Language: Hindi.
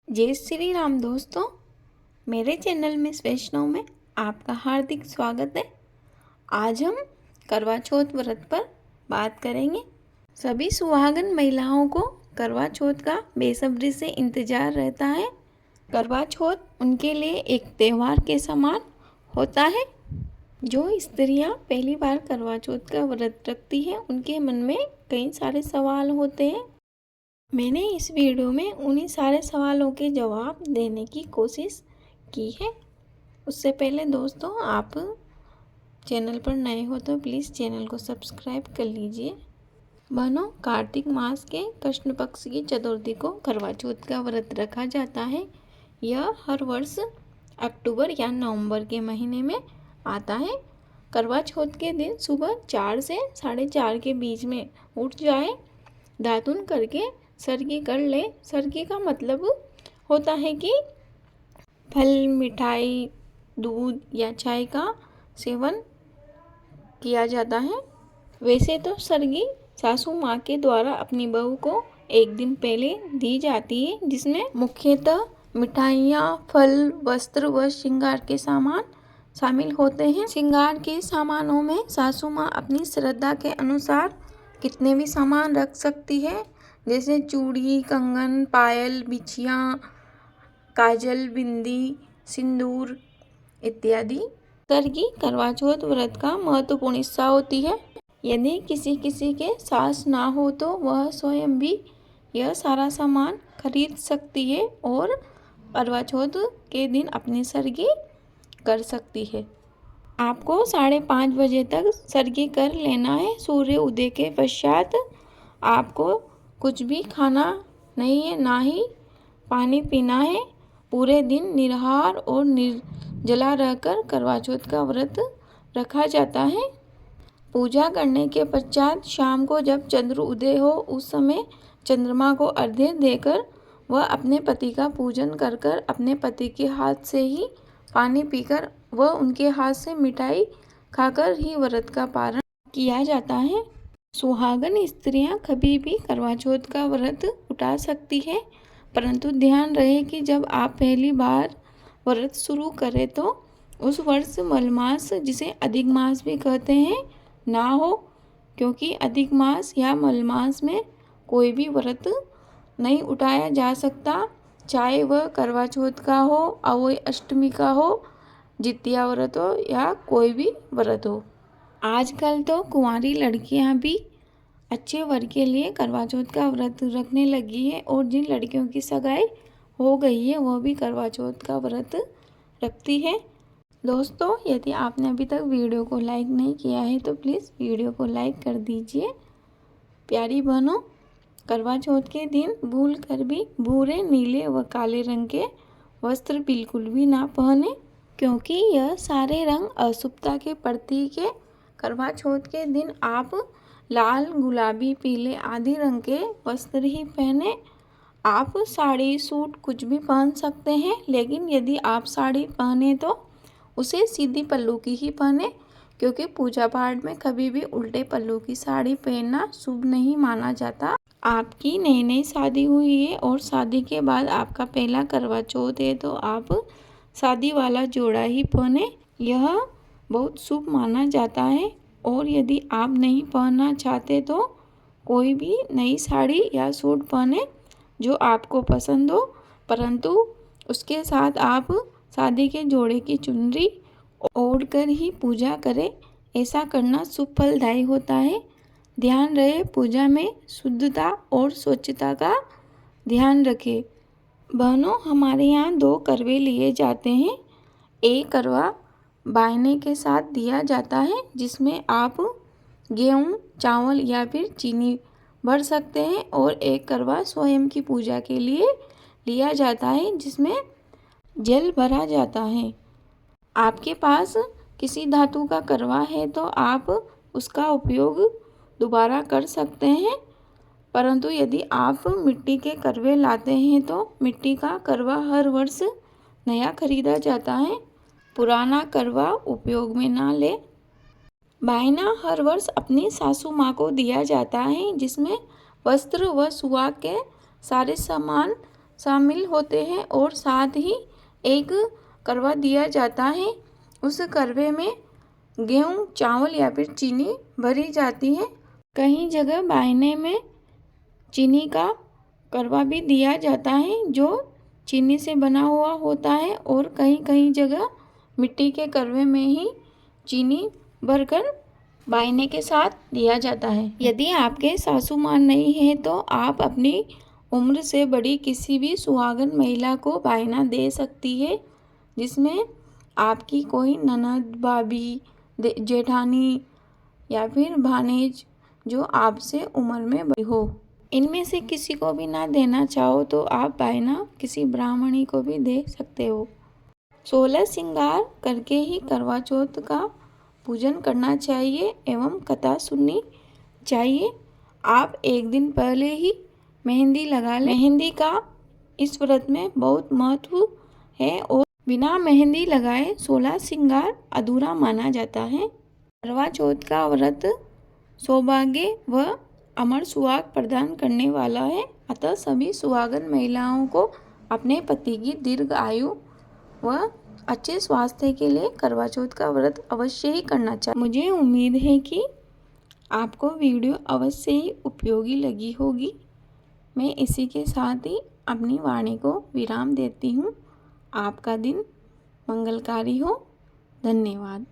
जय श्री राम दोस्तों, मेरे चैनल मिस वैष्णव में आपका हार्दिक स्वागत है। आज हम करवा चौथ व्रत पर बात करेंगे। सभी सुहागन महिलाओं को करवा चौथ का बेसब्री से इंतजार रहता है। करवा चौथ उनके लिए एक त्यौहार के समान होता है। जो स्त्रियां पहली बार करवा चौथ का व्रत रखती हैं, उनके मन में कई सारे सवाल होते हैं। मैंने इस वीडियो में उन्हीं सारे सवालों के जवाब देने की कोशिश की है। उससे पहले दोस्तों, आप चैनल पर नए हो तो प्लीज़ चैनल को सब्सक्राइब कर लीजिए। बहनों, कार्तिक मास के कृष्ण पक्ष की चतुर्थी को करवा चौथ का व्रत रखा जाता है। यह हर वर्ष अक्टूबर या नवंबर के महीने में आता है। करवा चौथ के दिन सुबह 4 से 4:30 के बीच में उठ जाए, दातुन करके सरगी कर ले। सरगी का मतलब होता है कि फल, मिठाई, दूध या चाय का सेवन किया जाता है। वैसे तो सरगी सासू माँ के द्वारा अपनी बहू को एक दिन पहले दी जाती है, जिसमें मुख्यतः मिठाइयाँ, फल, वस्त्र व श्रृंगार के सामान शामिल होते हैं। श्रृंगार के सामानों में सासू माँ अपनी श्रद्धा के अनुसार कितने भी सामान रख सकती है, जैसे चूड़ी, कंगन, पायल, बिछिया, काजल, बिंदी, सिंदूर इत्यादि। सरगी करवा चौथ व्रत का महत्वपूर्ण हिस्सा होती है। यदि किसी के सास ना हो तो वह स्वयं भी यह सारा सामान खरीद सकती है और करवा चौथ के दिन अपनी सरगी कर सकती है। आपको 5:30 बजे तक सरगी कर लेना है। सूर्य उदय के पश्चात आपको कुछ भी खाना नहीं है, ना ही पानी पीना है। पूरे दिन निराहार और निर्जला रहकर करवा चौथ का व्रत रखा जाता है। पूजा करने के पश्चात शाम को जब चंद्र उदय हो, उस समय चंद्रमा को अर्घ्य देकर वह अपने पति का पूजन कर अपने पति के हाथ से ही पानी पीकर व उनके हाथ से मिठाई खाकर ही व्रत का पारण किया जाता है। सुहागन स्त्रियां कभी भी करवा चौथ का व्रत उठा सकती है, परंतु ध्यान रहे कि जब आप पहली बार व्रत शुरू करें तो उस वर्ष मलमास, जिसे अधिक मास भी कहते हैं, ना हो, क्योंकि अधिक मास या मलमास में कोई भी व्रत नहीं उठाया जा सकता, चाहे वह करवा चौथ का हो, अहोई अष्टमी का हो, जितिया व्रत हो या कोई भी व्रत हो। आजकल तो कुंवारी लड़कियां भी अच्छे वर के लिए करवा चौथ का व्रत रखने लगी है, और जिन लड़कियों की सगाई हो गई है वह भी करवा चौथ का व्रत रखती है। दोस्तों, यदि आपने अभी तक वीडियो को लाइक नहीं किया है तो प्लीज़ वीडियो को लाइक कर दीजिए। प्यारी बहनों, करवा चौथ के दिन भूल कर भी भूरे, नीले व काले रंग के वस्त्र बिल्कुल भी ना पहने, क्योंकि यह सारे रंग अशुभता के प्रतीक है। करवा चौथ के दिन आप लाल, गुलाबी, पीले आदि रंग के वस्त्र ही पहने। आप साड़ी, सूट कुछ भी पहन सकते हैं, लेकिन यदि आप साड़ी पहने तो उसे सीधी पल्लू की ही पहने, क्योंकि पूजा पाठ में कभी भी उल्टे पल्लू की साड़ी पहनना शुभ नहीं माना जाता। आपकी नई नई शादी हुई है और शादी के बाद आपका पहला करवा चौथ है तो आप शादी वाला जोड़ा ही पहने, यह बहुत शुभ माना जाता है। और यदि आप नहीं पहनना चाहते तो कोई भी नई साड़ी या सूट पहने जो आपको पसंद हो, परंतु उसके साथ आप शादी के जोड़े की चुनरी ओढ़कर ही पूजा करें। ऐसा करना शुभ फलदायी होता है। ध्यान रहे, पूजा में शुद्धता और स्वच्छता का ध्यान रखें। बहनों, हमारे यहाँ 2 करवे लिए जाते हैं। एक करवा बायने के साथ दिया जाता है, जिसमें आप गेहूँ, चावल या फिर चीनी भर सकते हैं, और एक करवा स्वयं की पूजा के लिए लिया जाता है, जिसमें जल भरा जाता है। आपके पास किसी धातु का करवा है तो आप उसका उपयोग दोबारा कर सकते हैं, परंतु यदि आप मिट्टी के करवे लाते हैं तो मिट्टी का करवा हर वर्ष नया खरीदा जाता है। पुराना करवा उपयोग में ना ले। बायना हर वर्ष अपनी सासू माँ को दिया जाता है, जिसमें वस्त्र व सुहाग के सारे सामान शामिल होते हैं और साथ ही एक करवा दिया जाता है। उस करवे में गेहूँ, चावल या फिर चीनी भरी जाती है। कई जगह बायने में चीनी का करवा भी दिया जाता है जो चीनी से बना हुआ होता है, और कहीं जगह मिट्टी के करवे में ही चीनी भरकर बायने के साथ दिया जाता है। यदि आपके सासू माँ नहीं है तो आप अपनी उम्र से बड़ी किसी भी सुहागन महिला को बायना दे सकती है, जिसमें आपकी कोई ननद, भाभी, जेठानी या फिर भानेज जो आपसे उम्र में बड़ी हो। इनमें से किसी को भी ना देना चाहो तो आप बायना किसी ब्राह्मणी को भी दे सकते हो। 16 श्रृंगार करके ही करवा चौथ का पूजन करना चाहिए एवं कथा सुननी चाहिए। आप एक दिन पहले ही मेहंदी लगा लें। मेहंदी का इस व्रत में बहुत महत्व है और बिना मेहंदी लगाए 16 श्रृंगार अधूरा माना जाता है। करवा चौथ का व्रत सौभाग्य व अमर सुहाग प्रदान करने वाला है, अतः सभी सुहागन महिलाओं को अपने पति की दीर्घ आयु व अच्छे स्वास्थ्य के लिए करवा चौथ का व्रत अवश्य ही करना चाहिए। मुझे उम्मीद है कि आपको वीडियो अवश्य ही उपयोगी लगी होगी। मैं इसी के साथ ही अपनी वाणी को विराम देती हूँ। आपका दिन मंगलकारी हो। धन्यवाद।